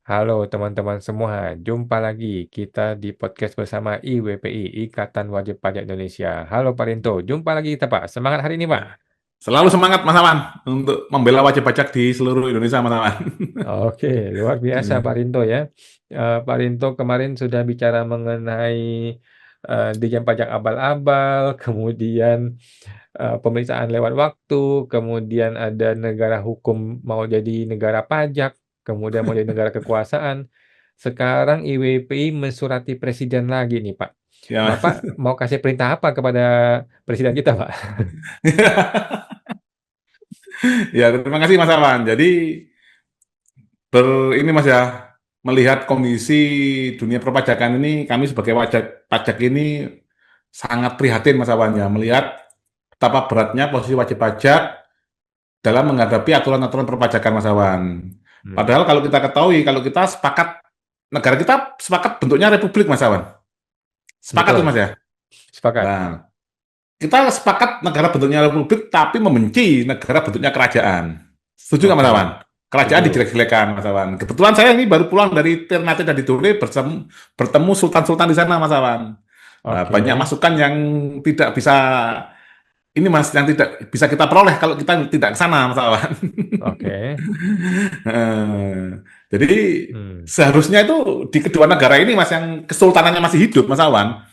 Halo teman-teman semua, jumpa lagi kita di podcast bersama IWPI, Ikatan Wajib Pajak Indonesia. Halo Pak Rinto, jumpa lagi kita Pak. Semangat hari ini Pak. Selalu semangat Mas Awan untuk membela wajib pajak di seluruh Indonesia Mas Awan. Oke, luar biasa Pak Rinto ya. Pak Rinto kemarin sudah bicara mengenai Dijen Pajak abal-abal, kemudian pemeriksaan lewat waktu, kemudian ada negara hukum mau jadi negara pajak, kemudian mau jadi negara kekuasaan. Sekarang IWPI mensurati presiden lagi nih Pak. Ya, Bapak mau kasih perintah apa kepada presiden kita Pak? ya terima kasih Mas Awan. Jadi ini Mas ya, melihat kondisi dunia perpajakan ini, kami sebagai wajib pajak ini sangat prihatin Mas Awan ya, melihat betapa beratnya posisi wajib pajak dalam menghadapi aturan-aturan perpajakan Mas Awan. Hmm, Padahal kalau kita ketahui, kalau kita sepakat, negara kita sepakat bentuknya republik Mas Awan. Sepakat tuh betul, Mas ya. sepakat. Nah, kita sepakat negara bentuknya republik, tapi membenci negara bentuknya kerajaan. Setuju nggak Mas Awan? Oke, Kerajaan setuju. dijelek-jelekan, Mas Awan. Kebetulan saya ini baru pulang dari Ternate dan Tidore bertemu sultan-sultan di sana, Mas Awan. Nah, banyak Oke, masukan yang tidak bisa ini Mas, yang tidak bisa kita peroleh kalau kita tidak ke sana, Mas Awan. oke. Jadi Hmm, seharusnya itu di kedua negara ini Mas yang kesultanannya masih hidup, Mas Awan.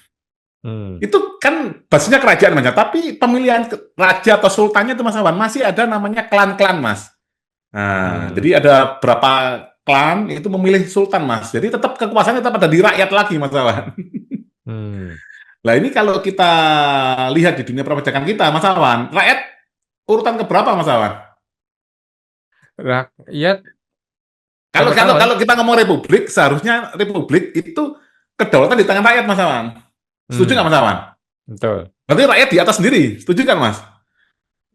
hmm, Itu kan basisnya kerajaan Mas, ya. Tapi pemilihan raja atau sultannya itu Mas Awan masih ada namanya klan-klan Mas. Nah, hmm, jadi ada berapa klan itu memilih sultan Mas. Jadi tetap kekuasaannya tetap ada di rakyat lagi Mas Awan. hmm. Lah ini kalau kita lihat di dunia perpajakan kita Mas Awan, rakyat urutan keberapa Mas Awan? Rakyat Kalau nomor kalau tahun. kalau kita ngomong republik, seharusnya republik itu kedaulatan di tangan rakyat Mas Awan. Setuju Hmm, nggak Mas Awan? betul. Berarti rakyat di atas sendiri, setuju kan Mas?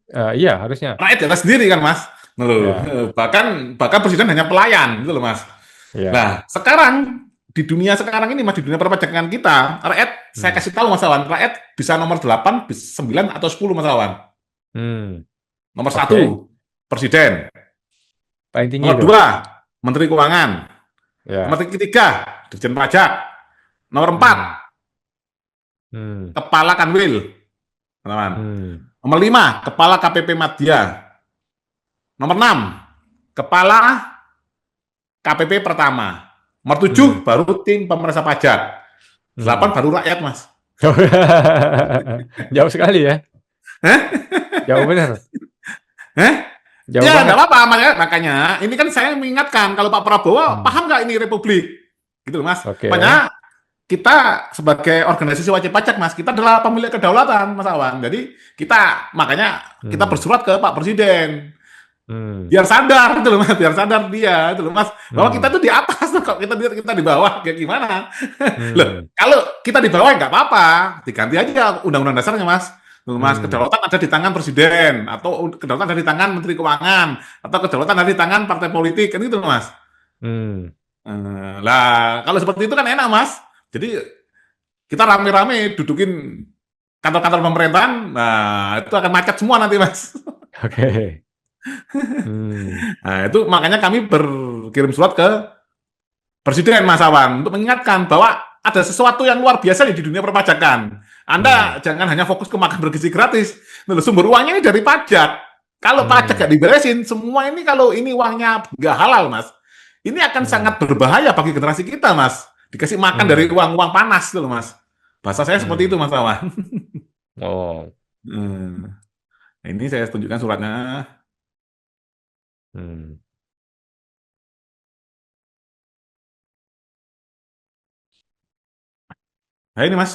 Iya, harusnya. Rakyat di atas sendiri kan Mas. Loh, Ya, bahkan bahkan presiden hanya pelayan gitu loh Mas. ya. Nah, sekarang di dunia sekarang ini Mas, di dunia perpajakan kita, rakyat saya Hmm, kasih tahu Mas Awan, rakyat bisa nomor 8, 9 atau 10 Mas Awan. hmm. Nomor satu Oke. presiden, Paling tinggi nomor itu. 2 menteri keuangan, nomor Ya. ketiga dirjen pajak, nomor 4 Hmm, hmm, kepala kanwil, Mas Awan. hmm, Nomor 5 kepala KPP Madya, nomor 6 kepala KPP pertama, nomor 7 hmm, baru tim pemeriksa pajak, 8 hmm. baru rakyat Mas. Jauh sekali ya. Hah? Jauh benar. Hah? Jauh Ya, nggak banget. apa-apa. Makanya ini kan saya mengingatkan kalau Pak Prabowo Hmm. paham nggak ini republik, gitu loh, Mas. Oke. Makanya kita sebagai organisasi wajib pajak, Mas, kita adalah pemilik kedaulatan, Mas Awan. Jadi makanya kita Hmm, bersurat ke Pak Presiden hmm, biar sadar, itu loh, Mas. Biar sadar dia, itu loh, Mas, bahwa kita hmm, tuh di atas, kok kita di bawah, kayak gimana? Loh, hmm, kalau kita di bawah nggak apa-apa, diganti aja undang-undang dasarnya, Mas. Tuh, Mas, hmm, kedaulatan ada di tangan presiden, atau kedaulatan ada di tangan menteri keuangan, atau kedaulatan ada di tangan partai politik, kan gitu, Mas. hmm. Lah, kalau seperti itu kan enak, Mas. Jadi kita rame-rame dudukin kantor-kantor pemerintahan, nah itu akan macet semua nanti, Mas. Oke. Hmm, Nah, itu makanya kami berkirim surat ke Presiden Mas Awan untuk mengingatkan bahwa ada sesuatu yang luar biasa di dunia perpajakan. hmm, Anda jangan hanya fokus ke makan bergizi gratis. Nah, sumber uangnya ini dari pajak. Kalau pajak hmm, nggak diberesin, semua ini kalau ini uangnya nggak halal, Mas, ini akan sangat hmm, berbahaya bagi generasi kita, Mas. Dikasih makan dari hmm, uang-uang panas, gitu loh, Mas. Bahasa saya seperti itu, hmm. Mas Awan. Oh, Nah, ini saya tunjukkan suratnya. hmm. Nah, ini, Mas,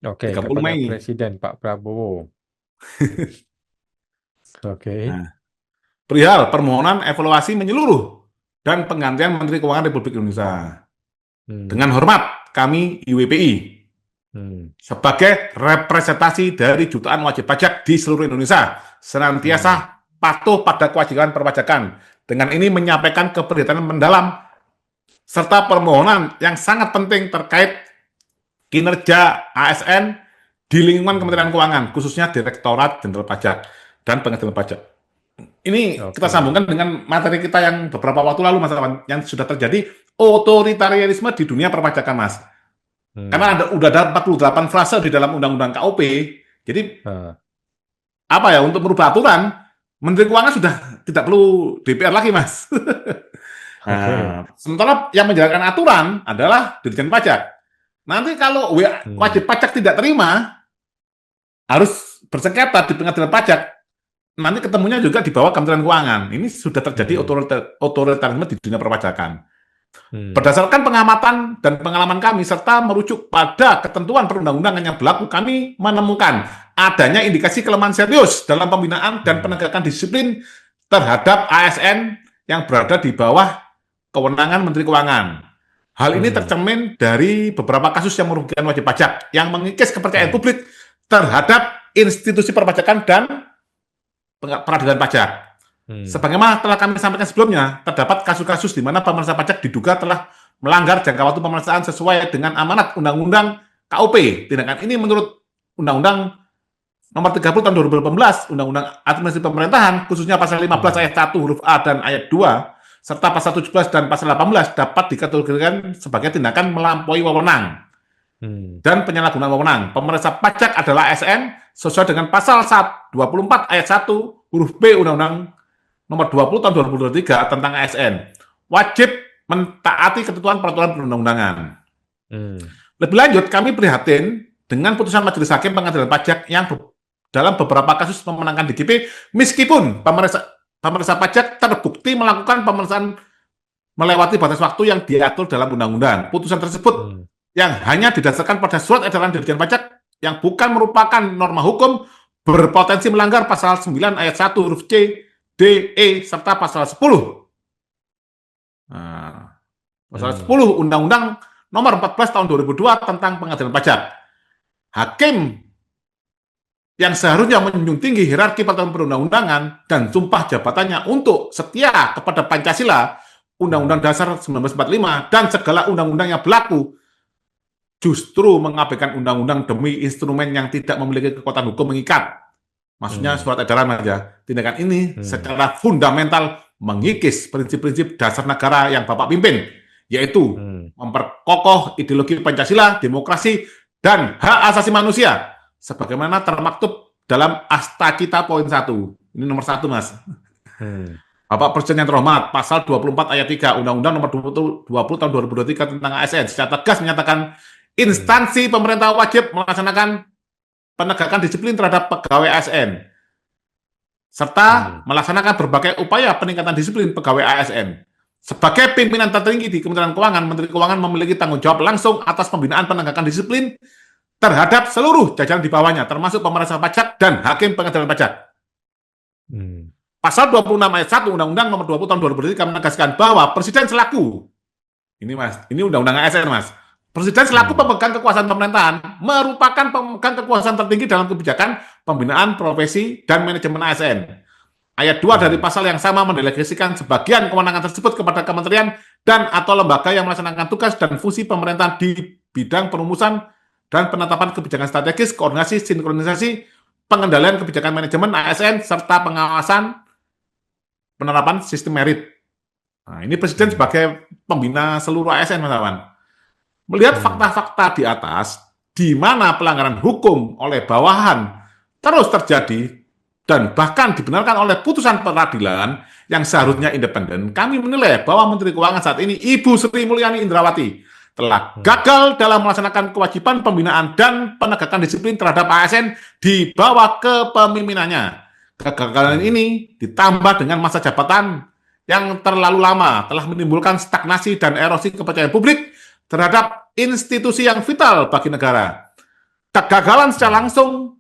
Oke, 30 kepada Mei. Presiden Pak Prabowo. Oke. Nah, perihal permohonan evaluasi menyeluruh dan penggantian Menteri Keuangan Republik Indonesia. Hmm, Dengan hormat, kami IWPI hmm, sebagai representasi dari jutaan wajib pajak di seluruh Indonesia hmm, senantiasa patuh pada kewajiban perpajakan. Dengan ini menyampaikan keprihatinan mendalam serta permohonan yang sangat penting terkait kinerja ASN di lingkungan hmm, Kementerian Keuangan, khususnya Direktorat Jenderal Pajak dan Pengendalian Pajak. Ini kita Oke. sambungkan dengan materi kita yang beberapa waktu lalu, Mas Awan, yang sudah terjadi otoritarianisme di dunia perpajakan, Mas. Karena Hmm. udah ada 48 frase di dalam Undang-Undang KUP, jadi Ah. apa ya, untuk merubah aturan, Menteri Keuangan sudah tidak perlu DPR lagi, Mas. Oke. Nah, sementara yang menjalankan aturan adalah Dirjen Pajak. Nanti kalau Hmm. wajib pajak tidak terima, harus bersengketa di pengadilan pajak, nanti ketemunya juga di bawah Kementerian Keuangan. Ini sudah terjadi Hmm. otoritarisme di dunia perpajakan. Hmm. Berdasarkan pengamatan dan pengalaman kami, serta merujuk pada ketentuan perundang-undangan yang berlaku, kami menemukan adanya indikasi kelemahan serius dalam pembinaan dan Hmm. penegakan disiplin terhadap ASN yang berada di bawah kewenangan Menteri Keuangan. Hal ini Hmm. tercermin dari beberapa kasus yang merugikan wajib pajak, yang mengikis kepercayaan Hmm. publik terhadap institusi perpajakan dan peradilan pajak. Hmm. Sebagaimana telah kami sampaikan sebelumnya, terdapat kasus-kasus di mana pemeriksa pajak diduga telah melanggar jangka waktu pemeriksaan sesuai dengan amanat Undang-Undang KUP. Tindakan ini menurut Undang-Undang Nomor 30 tahun 2018, Undang-Undang Administrasi Pemerintahan, khususnya pasal 15 Hmm. ayat 1 huruf A dan ayat 2, serta pasal 17 dan pasal 18 dapat dikategorikan sebagai tindakan melampaui wewenang Hmm. dan penyalahgunaan wewenang. Pemeriksa pajak adalah ASN sesuai dengan pasal 24 ayat 1 huruf B Undang-Undang Nomor 20 tahun 2023 tentang ASN. Wajib mentaati ketentuan peraturan perundang-undangan. Hmm. Lebih lanjut, kami prihatin dengan putusan Majelis Hakim Pengadilan Pajak yang dalam beberapa kasus memenangkan DGP, meskipun pemeriksa pajak terbukti melakukan pemeriksaan melewati batas waktu yang diatur dalam undang-undang. Putusan tersebut Hmm. yang hanya didasarkan pada surat edaran Dirjen Pajak yang bukan merupakan norma hukum berpotensi melanggar pasal 9 ayat 1 huruf C, D, E, serta pasal 10. Nah, pasal Hmm. 10 Undang-Undang Nomor 14 tahun 2002 tentang Pengadilan Pajak. Hakim yang seharusnya menjunjung tinggi hierarki peraturan perundang-undangan dan sumpah jabatannya untuk setia kepada Pancasila, Undang-Undang Hmm. Dasar 1945, dan segala undang-undang yang berlaku, justru mengabaikan undang-undang demi instrumen yang tidak memiliki kekuatan hukum mengikat. Maksudnya Hmm. surat edaran aja. Tindakan ini Hmm. secara fundamental mengikis prinsip-prinsip dasar negara yang Bapak pimpin, yaitu Hmm. memperkokoh ideologi Pancasila, demokrasi, dan hak asasi manusia, sebagaimana termaktub dalam Asta Kita poin 1. Ini nomor 1, Mas. Hmm. Bapak Presiden yang terhormat, pasal 24 ayat 3 Undang-Undang Nomor 20 tahun 2023 tentang ASN secara tegas menyatakan Hmm. instansi pemerintah wajib melaksanakan penegakan disiplin terhadap pegawai ASN serta Hmm. melaksanakan berbagai upaya peningkatan disiplin pegawai ASN. Sebagai pimpinan tertinggi di Kementerian Keuangan, Menteri Keuangan memiliki tanggung jawab langsung atas pembinaan penegakan disiplin terhadap seluruh jajaran di bawahnya, termasuk pemeriksa pajak dan hakim pengadilan pajak. Hmm. Pasal 26 ayat 1 Undang-Undang Nomor 20 tahun 2003 menegaskan bahwa Presiden selaku, ini Mas, ini Undang-Undang ASN, Mas. Presiden selaku Hmm. pemegang kekuasaan pemerintahan merupakan pemegang kekuasaan tertinggi dalam kebijakan pembinaan profesi dan manajemen ASN. Ayat 2 dari Hmm. pasal yang sama mendelegasikan sebagian kewenangan tersebut kepada kementerian dan atau lembaga yang melaksanakan tugas dan fungsi pemerintahan di bidang perumusan dan penetapan kebijakan strategis, koordinasi, sinkronisasi, pengendalian kebijakan manajemen ASN, serta pengawasan penerapan sistem merit. Nah, ini Presiden Hmm. sebagai pembina seluruh ASN, Mas Awan. Melihat Hmm. fakta-fakta di atas, di mana pelanggaran hukum oleh bawahan terus terjadi dan bahkan dibenarkan oleh putusan peradilan yang seharusnya independen, kami menilai bahwa Menteri Keuangan saat ini, Ibu Sri Mulyani Indrawati, telah Hmm. gagal dalam melaksanakan kewajiban pembinaan dan penegakan disiplin terhadap ASN di bawah kepemimpinannya. Kegagalan Hmm. ini ditambah dengan masa jabatan yang terlalu lama telah menimbulkan stagnasi dan erosi kepercayaan publik terhadap institusi yang vital bagi negara. Kegagalan secara langsung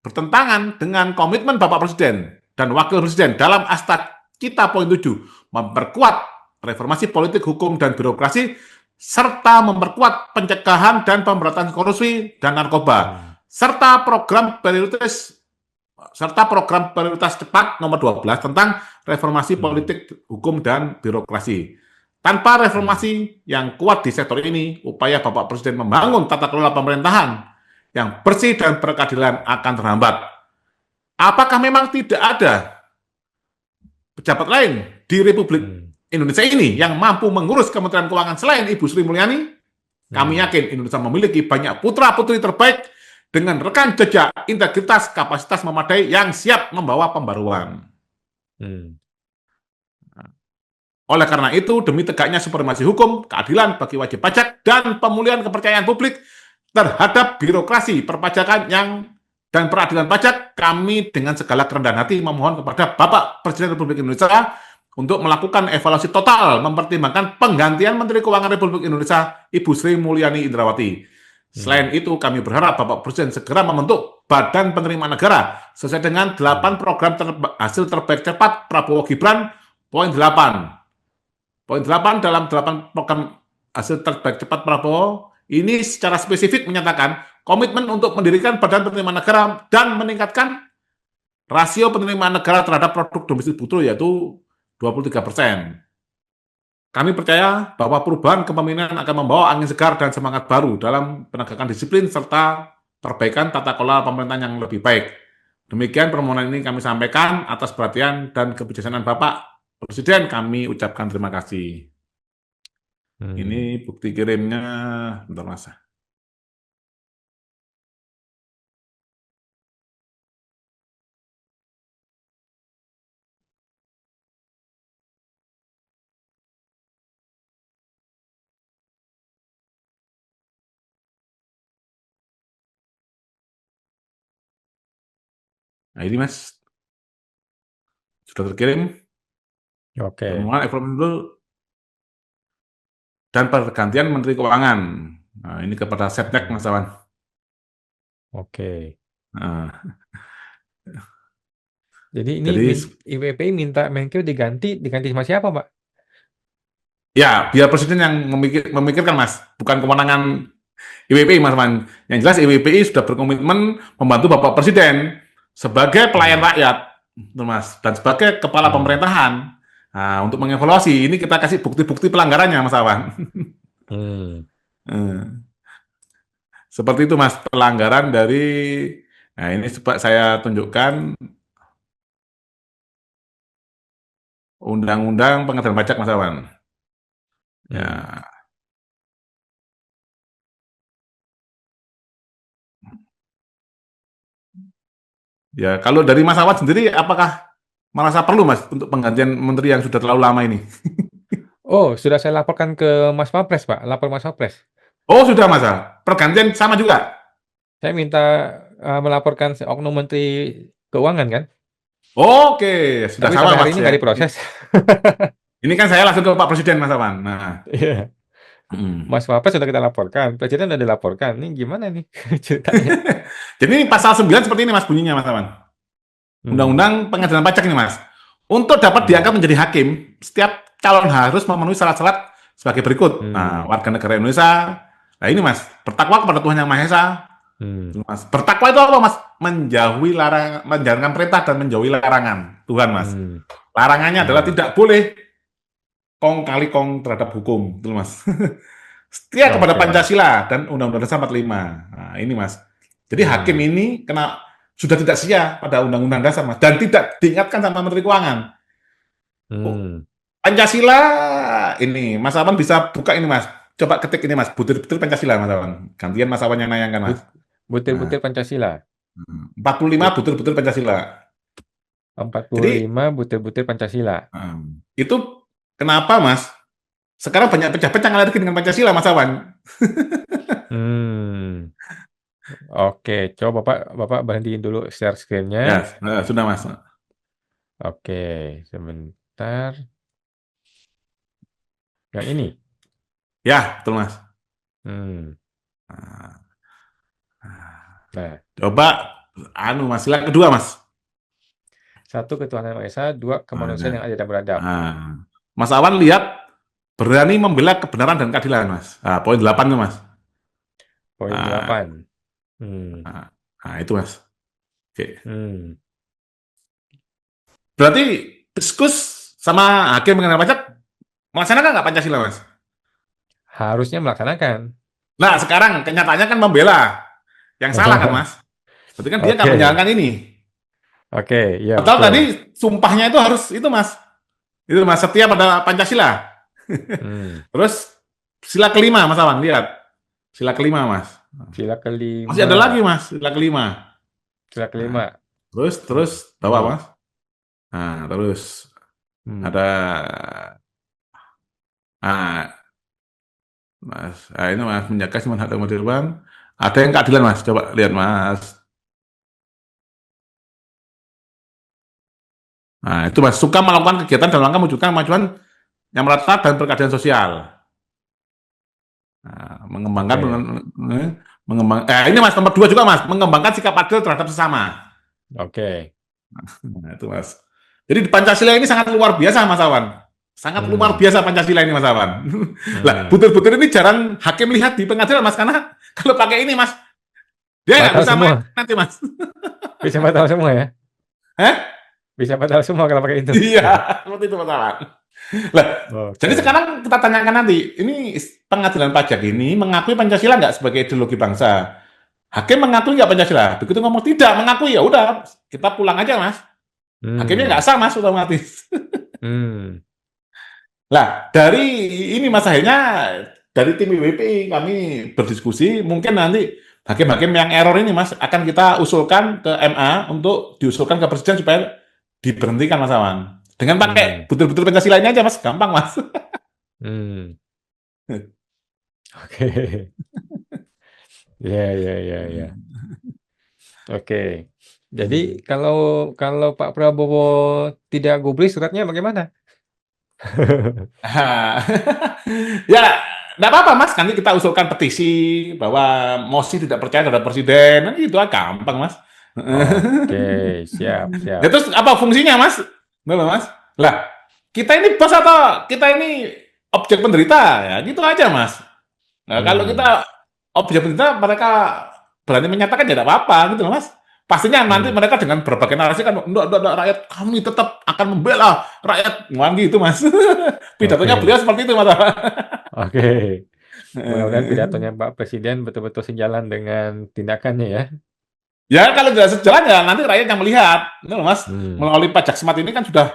bertentangan dengan komitmen Bapak Presiden dan Wakil Presiden dalam Asta Kita poin 7, memperkuat reformasi politik, hukum, dan birokrasi, serta memperkuat pencegahan dan pemberantasan korupsi dan narkoba, serta program prioritas cepat nomor 12 tentang reformasi politik, hukum, dan birokrasi. Tanpa reformasi yang kuat di sektor ini, upaya Bapak Presiden membangun tata kelola pemerintahan yang bersih dan berkeadilan akan terhambat. Apakah memang tidak ada pejabat lain di Republik Hmm. Indonesia ini yang mampu mengurus Kementerian Keuangan selain Ibu Sri Mulyani, kami yakin Indonesia memiliki banyak putra-putri terbaik dengan rekam jejak, integritas, kapasitas memadai yang siap membawa pembaruan. Hmm. Oleh karena itu, demi tegaknya supremasi hukum, keadilan bagi wajib pajak, dan pemulihan kepercayaan publik terhadap birokrasi perpajakan dan peradilan pajak, kami dengan segala kerendahan hati memohon kepada Bapak Presiden Republik Indonesia untuk melakukan evaluasi total, mempertimbangkan penggantian Menteri Keuangan Republik Indonesia, Ibu Sri Mulyani Indrawati. Selain itu, kami berharap Bapak Presiden segera membentuk Badan Penerimaan Negara sesuai dengan 8 program hasil terbaik cepat Prabowo Gibran, poin 8. Poin 8 dalam 8 program hasil terbaik cepat Prabowo ini secara spesifik menyatakan komitmen untuk mendirikan Badan Penerimaan Negara dan meningkatkan rasio penerimaan negara terhadap produk domestik bruto yaitu 23%. Kami percaya bahwa perubahan kepemimpinan akan membawa angin segar dan semangat baru dalam penegakan disiplin serta perbaikan tata kelola pemerintahan yang lebih baik. Demikian permohonan ini kami sampaikan atas perhatian dan kebijaksanaan Bapak Presiden, kami ucapkan terima kasih. Ini bukti kirimnya, bentar Mas. Nah ini Mas, sudah terkirim. Oke. Permohonan evaluasi dulu dan pergantian Menteri Keuangan. Nah, ini kepada Setnek Mas Awan. Oke. Nah, Jadi ini jadi IWPI minta Menkeu diganti sama siapa, Pak? ya biar Presiden yang memikirkan Mas, bukan kewenangan IWPI Mas Awan. Yang jelas IWPI sudah berkomitmen membantu Bapak Presiden sebagai pelayan rakyat, Mas, dan sebagai kepala pemerintahan. Nah, untuk mengevaluasi ini kita kasih bukti-bukti pelanggarannya Mas Awan. Seperti itu Mas, pelanggaran dari, nah ini coba saya tunjukkan Undang-Undang Pengadaan Pajak Mas Awan. Ya. Ya, kalau dari Mas Awan sendiri apakah merasa perlu Mas untuk penggantian menteri yang sudah terlalu lama ini? Oh, sudah saya laporkan ke Mas Wapres, Pak. Lapor Mas Wapres. Oh, sudah Mas. Pergantian sama juga? Saya minta melaporkan oknum Menteri Keuangan kan? Oke, sudah Tapi sama sampai hari Mas ini ya. nggak diproses. Ini kan saya langsung ke Pak Presiden Mas Awan. Nah. Iya. Mas Wapres sudah kita laporkan, Presiden sudah dilaporkan. Ini gimana nih ceritanya? Jadi ini pasal 9 seperti ini Mas bunyinya Mas Awan. Undang-Undang Pengadaan Pajak ini Mas. Untuk dapat diangkat menjadi hakim, setiap calon harus memenuhi syarat-syarat sebagai berikut. Nah, warga negara Indonesia. Nah ini Mas, bertakwa kepada Tuhan Yang Maha Esa. Mas, bertakwa itu apa Mas? Menjauhi larangan, menjalankan perintah dan menjauhi larangan Tuhan Mas. Larangannya adalah tidak boleh kong kali kong terhadap hukum, itu Mas. Setia kepada Pancasila dan Undang-Undang Dasar 45. Nah, ini Mas. Jadi hakim ini sudah tidak setia pada Undang-Undang Dasar Mas dan tidak diingatkan sama Menteri Keuangan. Pancasila ini Mas Awan bisa buka ini Mas. Coba ketik ini Mas, butir-butir Pancasila Mas Awan. Gantian Mas Awan yang nayangkan Mas. Butir-butir Pancasila. 45 butir-butir Pancasila. 45 butir-butir Pancasila. Itu kenapa Mas? Sekarang banyak pejabat yang alergi dengan Pancasila Mas Awan. Oke, coba Bapak berhentiin dulu share screen-nya. Ya, sudah Mas. Oke, sebentar. Yang ini? Ya, betul Mas. Nah, coba Mas, silakan kedua Mas. 1. Ketuhanan Yang Maha Esa, 2. Kemanusiaan yang adil dan beradab. Mas Awan lihat berani membela kebenaran dan keadilan Mas. Poin 8 tuh Mas. Poin 8. Nah, itu Mas. Oke. Berarti diskus sama hakim mengenai pajak melaksanakan nggak Pancasila Mas? Harusnya melaksanakan. Nah, sekarang kenyataannya kan membela. Yang salah kan Mas? Berarti kan dia nggak menjalankan ini. Oke, ya. Padahal tadi sumpahnya itu harus itu Mas. Itu Mas, setia pada Pancasila. Hmm. Terus sila kelima Mas Awan, lihat. Sila kelima Mas. Sila Masih ada kelima. lagi Mas, sila kelima. Sila Nah, kelima. terus bawa Hmm. Mas. Nah, terus Hmm. ada ah, Mas, ini Mas, menjaga semua hak dan kewajiban. Ada yang keadilan Mas, coba lihat Mas. Nah, itu Mas, suka melakukan kegiatan dalam rangka mewujudkan kemajuan yang merata dan berkeadilan sosial. Nah, mengembangkan Oke. ini Mas, nomor 2 juga Mas, mengembangkan sikap adil terhadap sesama. Oke. Nah, itu Mas. Jadi di Pancasila ini sangat luar biasa Mas Awan. Sangat luar Hmm. biasa Pancasila ini Mas Awan. Lah, Hmm. butir-butir ini jarang hakim lihat di pengadilan Mas, karena kalau pakai ini Mas, dia nggak Batal bisa main semua. nanti Mas. Bisa batal semua ya? Hah? Bisa batal semua kalau pakai itu. Iya, seperti itu Mas Awan. Lah, jadi Oke. sekarang kita tanyakan nanti, ini pengadilan pajak ini mengakui Pancasila nggak sebagai ideologi bangsa? Hakim mengakui nggak Pancasila? Begitu ngomong tidak mengakui, ya udah kita pulang aja Mas. Hakimnya nggak Hmm. sah Mas, otomatis. Hmm. Lah, dari ini Mas, akhirnya dari tim IWP kami berdiskusi, mungkin nanti hakim-hakim yang error ini Mas akan kita usulkan ke MA untuk diusulkan ke Presiden supaya diberhentikan Mas Awan. Dengan Hmm. pakai butir-butir Pancasila ini aja Mas, gampang Mas. Hmm. Oke. Ya, ya, ya, ya. Oke. Jadi kalau kalau Pak Prabowo tidak gubris suratnya bagaimana? Ya, nggak apa-apa Mas, nanti kita usulkan petisi bahwa mosi tidak percaya terhadap Presiden, nanti itu gampang Mas. Oke, siap, Ya, siap. terus apa fungsinya Mas? Betul Mas? Lah, kita ini bos atau kita ini objek penderita? Ya gitu aja Mas. Nah, kalau Hmm. kita objek penderita, mereka berani menyatakan ya tidak apa-apa gitu loh Mas. Pastinya nanti Hmm. mereka dengan berbagai narasi kan, enggak, rakyat kami tetap akan membela rakyat. Wah gitu Mas. Pidatonya Oke. beliau seperti itu Mas. Oke. Mudah-mudahan pidatonya Pak Presiden betul-betul sejalan dengan tindakannya ya. Ya kalau tidak sejalan ya nanti rakyat yang melihat. Gitu loh Mas. Hmm. Melalui pajak smart ini kan sudah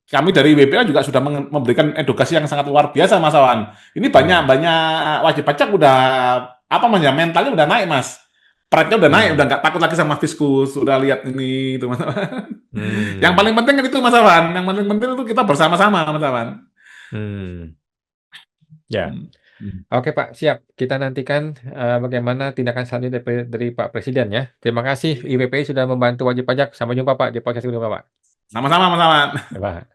kami dari WPA juga sudah memberikan edukasi yang sangat luar biasa Mas Awan. Ini Hmm. banyak wajib pajak udah apa Mas ya, mentalnya udah naik Mas. Pride-nya udah naik, udah Hmm. nggak takut lagi sama fiskus, udah lihat ini itu Mas Awan. Yang Hmm. paling penting kan itu Mas Awan, yang paling penting itu kita bersama-sama Mas Awan. Hmm. Ya. Hmm. Hmm. Oke Pak, siap. Kita nantikan bagaimana tindakan selanjutnya dari Pak Presiden ya. Terima kasih IWPI sudah membantu wajib pajak. Sampai jumpa Pak di podcast kedua Pak. Sama-sama Mas Awan. Ya, Pak.